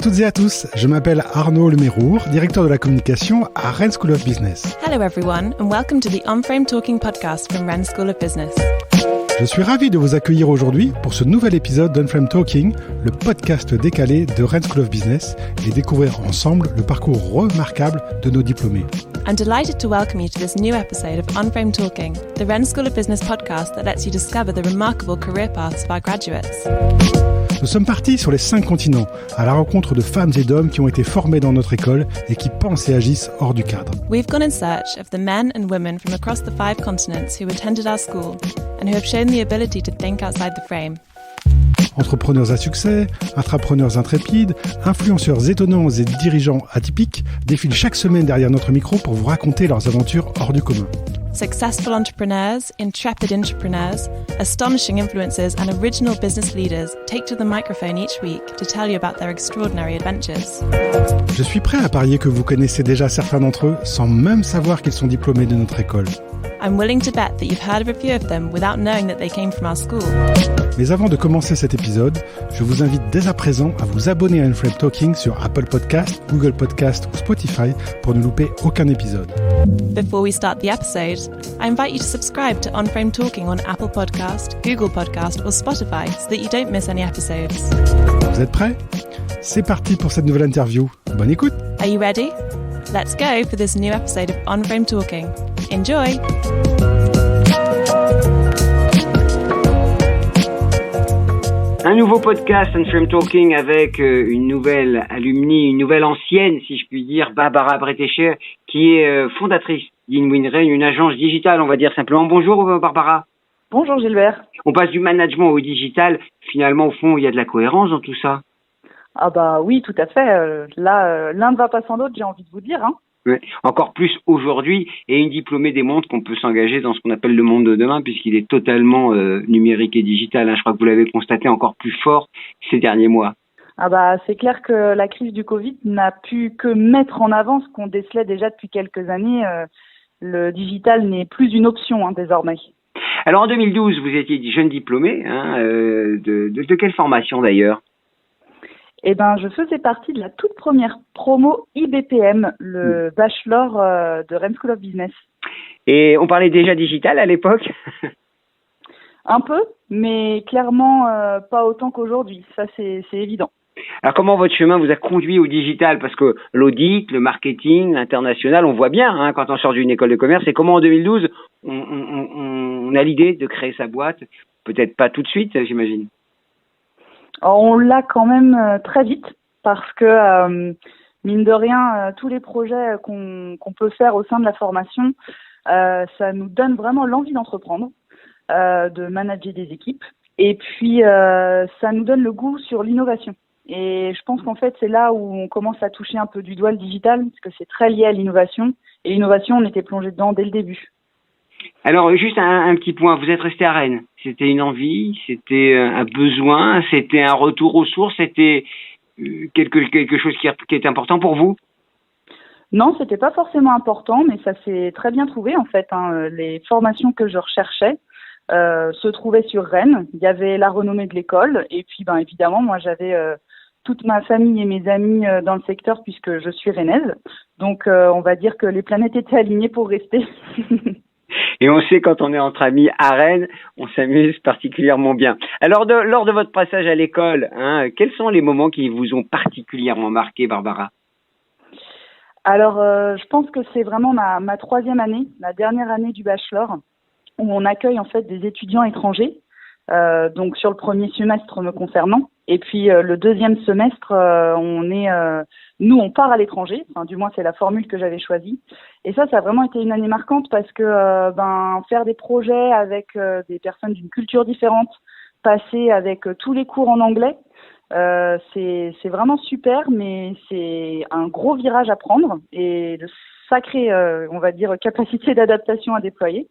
toutes et à tous, je m'appelle Arnaud Lemérour, directeur de la communication à Rennes School of Business. Hello everyone and welcome to the On-Frame Talking podcast from Rennes School of Business. Je suis ravi de vous accueillir aujourd'hui pour ce nouvel épisode d'On-Frame Talking, le podcast décalé de Rennes School of Business, et découvrir ensemble le parcours remarquable de nos diplômés. I'm delighted to welcome you to this new episode of On-Frame Talking, the Rennes School of Business podcast that lets you discover the remarkable career paths of our graduates. Nous sommes partis sur les 5 continents, à la rencontre de femmes et d'hommes qui ont été formés dans notre école et qui pensent et agissent hors du cadre. We've gone in search of the men and women from across the 5 continents who attended our school and who have shown the ability to think outside the frame. Entrepreneurs à succès, intrapreneurs intrépides, influenceurs étonnants et dirigeants atypiques défilent chaque semaine derrière notre micro pour vous raconter leurs aventures hors du commun. Successful entrepreneurs, intrepid entrepreneurs, astonishing influencers and original business leaders take to the microphone each week to tell you about their extraordinary adventures. Je suis prêt à parier que vous connaissez déjà certains d'entre eux sans même savoir qu'ils sont diplômés de notre école. I'm willing to bet that you've heard of a few of them without knowing that they came from our school. Mais avant de commencer cet épisode, je vous invite dès à présent à vous abonner à On-Frame Talking sur Apple Podcast, Google Podcast ou Spotify pour ne louper aucun épisode. Before we start the episode, I invite you to subscribe to On-Frame Talking on Apple Podcast, Google Podcast or Spotify so that you don't miss any episodes. Vous êtes prêts ? C'est parti pour cette nouvelle interview. Bonne écoute ! Are you ready? Let's go for this new episode of On-Frame Talking. Enjoy! Un nouveau podcast On-Frame Talking avec une nouvelle alumni, une nouvelle ancienne, si je puis dire, Barbara Bretécher, qui est fondatrice d'InWinRain, une agence digitale, on va dire simplement. Bonjour Barbara. Bonjour Gilbert. On passe du management au digital. Finalement, au fond, il y a de la cohérence dans tout ça. Ah bah oui, tout à fait. L'un ne va pas sans l'autre, j'ai envie de vous dire. Ouais. Encore plus aujourd'hui, et une diplômée démontre qu'on peut s'engager dans ce qu'on appelle le monde de demain, puisqu'il est totalement numérique et digital. Je crois que vous l'avez constaté encore plus fort ces derniers mois. Ah bah c'est clair que la crise du Covid n'a pu que mettre en avant ce qu'on décelait déjà depuis quelques années. Le digital n'est plus une option désormais. Alors en 2012, vous étiez jeune diplômé, de quelle formation d'ailleurs ? Eh ben, je faisais partie de la toute première promo IBPM, le bachelor de Rennes School of Business. Et on parlait déjà digital à l'époque ? Un peu, mais clairement pas autant qu'aujourd'hui, ça c'est évident. Alors comment votre chemin vous a conduit au digital ? Parce que l'audit, le marketing, l'international, on voit bien quand on sort d'une école de commerce. Et comment en 2012, on a l'idée de créer sa boîte ? Peut-être pas tout de suite, j'imagine. On l'a quand même très vite parce que, mine de rien, tous les projets qu'on peut faire au sein de la formation, ça nous donne vraiment l'envie d'entreprendre, de manager des équipes. Et puis, ça nous donne le goût sur l'innovation. Et je pense qu'en fait, c'est là où on commence à toucher un peu du doigt le digital, parce que c'est très lié à l'innovation. Et l'innovation, on était plongé dedans dès le début. Alors, juste un petit point. Vous êtes resté à Rennes. C'était une envie, c'était un besoin, c'était un retour aux sources, c'était quelque chose qui est important pour vous ? Non, c'était pas forcément important, mais ça s'est très bien trouvé en fait. Les formations que je recherchais se trouvaient sur Rennes. Il y avait la renommée de l'école et puis évidemment, moi j'avais toute ma famille et mes amis dans le secteur puisque je suis rennaise. Donc on va dire que les planètes étaient alignées pour rester. Et on sait quand on est entre amis à Rennes, on s'amuse particulièrement bien. Alors, lors de votre passage à l'école, quels sont les moments qui vous ont particulièrement marqué, Barbara ? Alors, je pense que c'est vraiment ma troisième année, la dernière année du bachelor, où on accueille en fait des étudiants étrangers. Donc, sur le premier semestre me concernant. Et puis, le deuxième semestre, on part à l'étranger. Enfin, du moins, c'est la formule que j'avais choisie. Et ça a vraiment été une année marquante parce que faire des projets avec des personnes d'une culture différente, passer avec tous les cours en anglais, c'est vraiment super, mais c'est un gros virage à prendre et de sacrée, on va dire, capacité d'adaptation à déployer.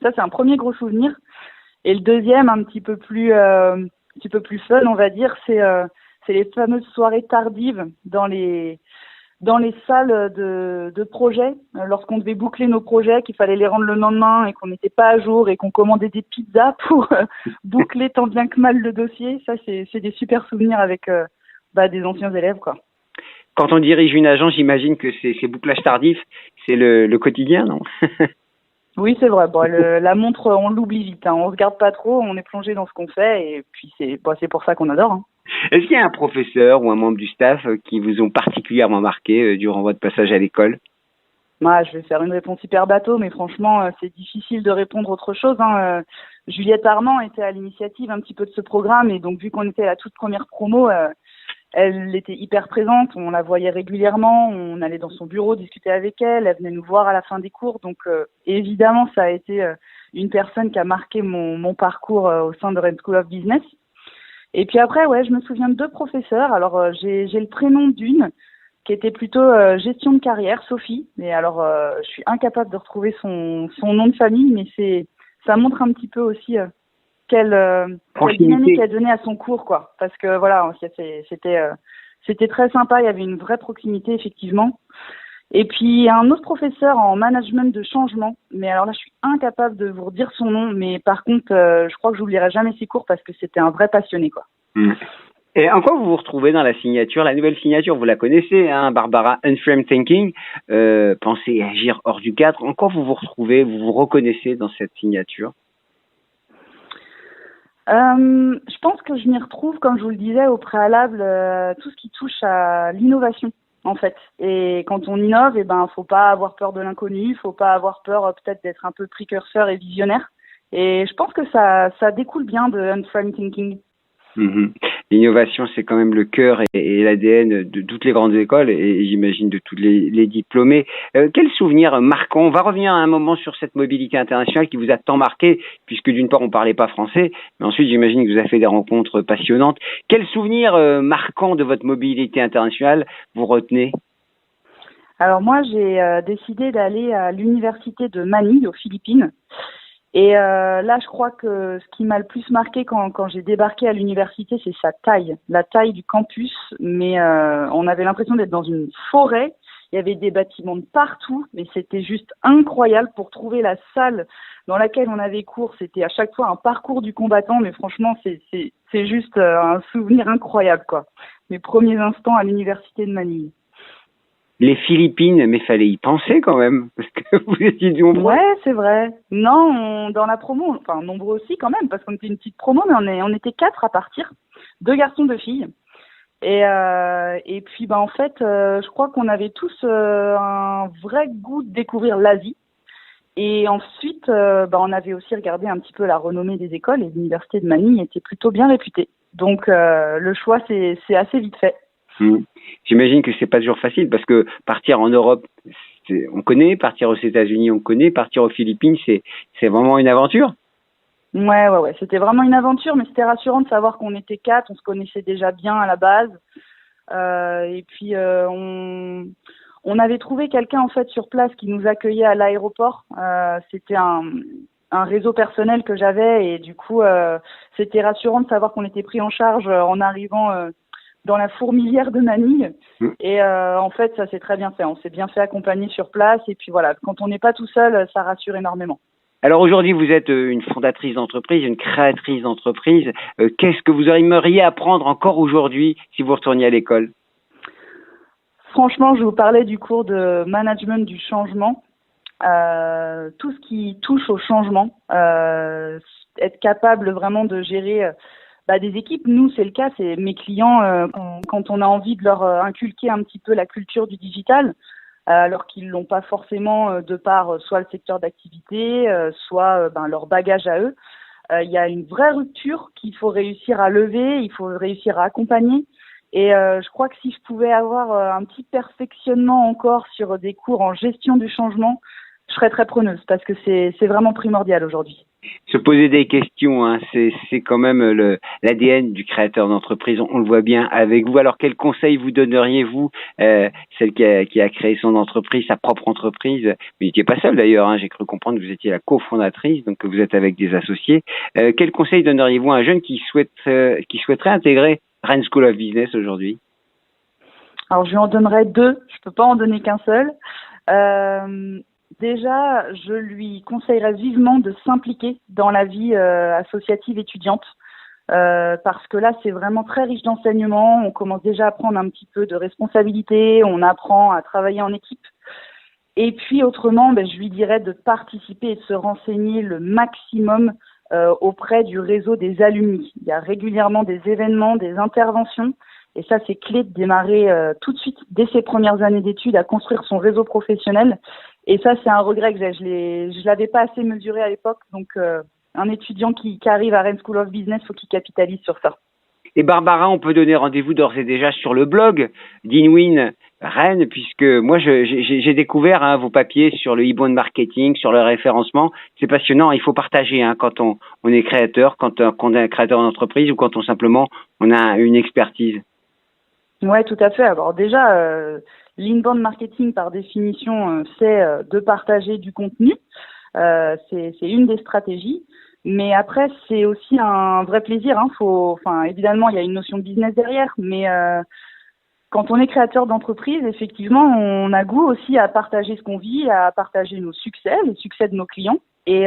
Ça, c'est un premier gros souvenir. Et le deuxième, un petit peu plus fun, on va dire, c'est les fameuses soirées tardives dans les salles de projets, lorsqu'on devait boucler nos projets, qu'il fallait les rendre le lendemain et qu'on n'était pas à jour et qu'on commandait des pizzas pour boucler tant bien que mal le dossier. Ça, c'est des super souvenirs avec des anciens élèves, quoi. Quand on dirige une agence, j'imagine que ces bouclages tardifs, c'est le quotidien, non? Oui, c'est vrai. Bon, la montre, on l'oublie vite. Hein. On se garde pas trop, on est plongé dans ce qu'on fait et puis c'est pour ça qu'on adore. Hein. Est-ce qu'il y a un professeur ou un membre du staff qui vous ont particulièrement marqué durant votre passage à l'école? Moi, je vais faire une réponse hyper bateau, mais franchement, c'est difficile de répondre autre chose. Hein. Juliette Armand était à l'initiative un petit peu de ce programme et donc vu qu'on était à la toute première promo, elle était hyper présente, on la voyait régulièrement, on allait dans son bureau discuter avec elle, elle venait nous voir à la fin des cours. Donc évidemment, ça a été une personne qui a marqué mon parcours au sein de Rennes School of Business. Et puis après, ouais, je me souviens de 2 professeurs. Alors j'ai le prénom d'une qui était plutôt gestion de carrière, Sophie. Mais alors je suis incapable de retrouver son nom de famille, mais ça montre un petit peu aussi quelle dynamique elle donnait à son cours, quoi. Parce que voilà, c'était très sympa, il y avait une vraie proximité, effectivement. Et puis, un autre professeur en management de changement, mais alors là, je suis incapable de vous redire son nom, mais par contre, je crois que j'oublierai jamais ses cours parce que c'était un vrai passionné, quoi. Et en quoi vous vous retrouvez dans la signature, la nouvelle signature, vous la connaissez, hein, Barbara, Unframed Thinking, pensez et agir hors du cadre. En quoi vous vous retrouvez, vous vous reconnaissez dans cette signature? Je pense que je m'y retrouve, comme je vous le disais au préalable, tout ce qui touche à l'innovation, en fait. Et quand on innove, faut pas avoir peur de l'inconnu, faut pas avoir peur peut-être d'être un peu précurseur et visionnaire. Et je pense que ça découle bien de Unframed Thinking. L'innovation, c'est quand même le cœur et l'ADN de toutes les grandes écoles et j'imagine de tous les diplômés. Quel souvenir marquant? On va revenir à un moment sur cette mobilité internationale qui vous a tant marqué, puisque d'une part, on parlait pas français, mais ensuite, j'imagine que vous avez fait des rencontres passionnantes. Quel souvenir marquant de votre mobilité internationale vous retenez? Alors moi, j'ai décidé d'aller à l'université de Manille, aux Philippines. Et là, je crois que ce qui m'a le plus marqué quand j'ai débarqué à l'université, c'est sa taille, la taille du campus. Mais on avait l'impression d'être dans une forêt. Il y avait des bâtiments de partout, mais c'était juste incroyable pour trouver la salle dans laquelle on avait cours. C'était à chaque fois un parcours du combattant, mais franchement, c'est juste un souvenir incroyable, quoi. Mes premiers instants à l'université de Manille. Les Philippines, mais fallait y penser quand même, parce que vous étiez nombreux. Ouais, c'est vrai. Non, dans la promo, enfin nombreux aussi quand même, parce qu'on était une petite promo, mais on était 4 à partir, 2 garçons, 2 filles. Et puis en fait, je crois qu'on avait tous un vrai goût de découvrir l'Asie. Et ensuite, on avait aussi regardé un petit peu la renommée des écoles, et l'université de Manille était plutôt bien réputée. Donc le choix c'est assez vite fait. J'imagine que c'est pas toujours facile parce que partir en Europe, on connaît, partir aux États-Unis, on connaît, partir aux Philippines, c'est vraiment une aventure. Ouais, c'était vraiment une aventure, mais c'était rassurant de savoir qu'on était 4, on se connaissait déjà bien à la base. Et puis on avait trouvé quelqu'un en fait sur place qui nous accueillait à l'aéroport. C'était un réseau personnel que j'avais et du coup c'était rassurant de savoir qu'on était pris en charge en arrivant dans la fourmilière de Manille. Et en fait, ça s'est très bien fait. On s'est bien fait accompagner sur place. Et puis voilà, quand on n'est pas tout seul, ça rassure énormément. Alors aujourd'hui, vous êtes une fondatrice d'entreprise, une créatrice d'entreprise. Qu'est-ce que vous aimeriez apprendre encore aujourd'hui si vous retourniez à l'école? Franchement, je vous parlais du cours de management du changement. Tout ce qui touche au changement, être capable vraiment de gérer des équipes. Nous, c'est le cas, c'est mes clients, quand on a envie de leur inculquer un petit peu la culture du digital, alors qu'ils l'ont pas forcément de par soit le secteur d'activité, soit leur bagage à eux. Il y a une vraie rupture qu'il faut réussir à lever, il faut réussir à accompagner. Et je crois que si je pouvais avoir un petit perfectionnement encore sur des cours en gestion du changement, je serais très preneuse parce que c'est vraiment primordial aujourd'hui. Se poser des questions, hein, c'est quand même l'ADN du créateur d'entreprise. On le voit bien avec vous. Alors, quel conseil vous donneriez-vous, celle qui a créé son entreprise, sa propre entreprise? Vous n'étiez pas seule d'ailleurs, hein, j'ai cru comprendre que vous étiez la cofondatrice, donc que vous êtes avec des associés. Quel conseil donneriez-vous à un jeune qui souhaiterait intégrer Rennes School of Business aujourd'hui? Alors, je lui en donnerais 2. Je peux pas en donner qu'un seul. Déjà, je lui conseillerais vivement de s'impliquer dans la vie associative étudiante. parce que là, c'est vraiment très riche d'enseignements. On commence déjà à prendre un petit peu de responsabilité, on apprend à travailler en équipe. Et puis autrement, je lui dirais de participer et de se renseigner le maximum auprès du réseau des alumni. Il y a régulièrement des événements, des interventions. Et ça, c'est clé de démarrer tout de suite, dès ses premières années d'études, à construire son réseau professionnel. Et ça, c'est un regret que j'ai. Je l'avais pas assez mesuré à l'époque. Donc, un étudiant qui arrive à Rennes School of Business, faut qu'il capitalise sur ça. Et Barbara, on peut donner rendez-vous d'ores et déjà sur le blog d'Inwin Rennes, puisque moi, j'ai découvert vos papiers sur le e-bond marketing, sur le référencement. C'est passionnant. Il faut partager quand on est créateur, quand on est créateur d'entreprise ou quand on a une expertise. Ouais, tout à fait. Alors déjà, l'inbound marketing, par définition, c'est de partager du contenu. C'est une des stratégies. Mais après, c'est aussi un vrai plaisir. Évidemment, il y a une notion de business derrière, mais quand on est créateur d'entreprise, effectivement, on a goût aussi à partager ce qu'on vit, à partager nos succès, les succès de nos clients. Et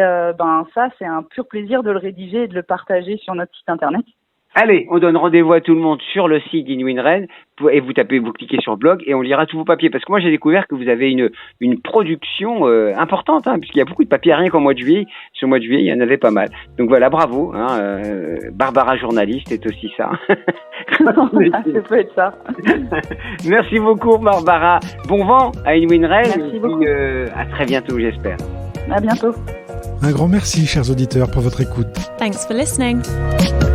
ça, c'est un pur plaisir de le rédiger et de le partager sur notre site internet. Allez, on donne rendez-vous à tout le monde sur le site d'Inwin Rennes et vous cliquez sur blog et on lira tous vos papiers. Parce que moi, j'ai découvert que vous avez une production importante, puisqu'il y a beaucoup de papiers rien qu'au mois de juillet. Sur le mois de juillet, il y en avait pas mal. Donc voilà, bravo. Barbara, journaliste, est aussi ça. Ça peut être ça. Merci beaucoup, Barbara. Bon vent à Inwin Rennes. Merci beaucoup. À très bientôt, j'espère. À bientôt. Un grand merci, chers auditeurs, pour votre écoute. Thanks for listening.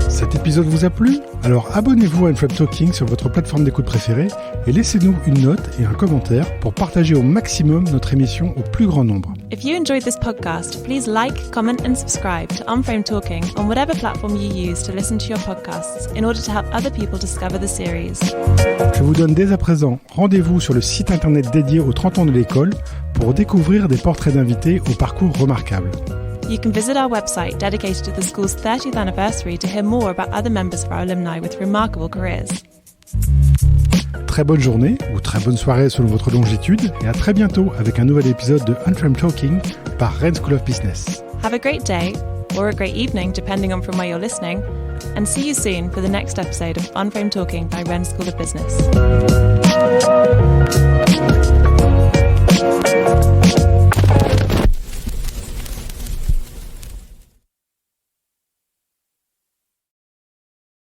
Cet épisode vous a plu? Alors abonnez-vous à Unframe Talking sur votre plateforme d'écoute préférée et laissez-nous une note et un commentaire pour partager au maximum notre émission au plus grand nombre. If you enjoyed this podcast, please like, comment and subscribe to Unframe Talking on whatever platform you use to listen to your podcasts in order to help other people discover the series. Je vous donne dès à présent rendez-vous sur le site internet dédié aux 30 ans de l'école pour découvrir des portraits d'invités au parcours remarquable. You can visit our website dedicated to the school's 30th anniversary to hear more about other members of our alumni with remarkable careers. Très bonne journée ou très bonne soirée selon votre longitude et à très bientôt avec un nouvel épisode de Unframe Talking par Rennes School of Business. Have a great day or a great evening depending on from where you're listening, and see you soon for the next episode of Unframe Talking by Rennes School of Business.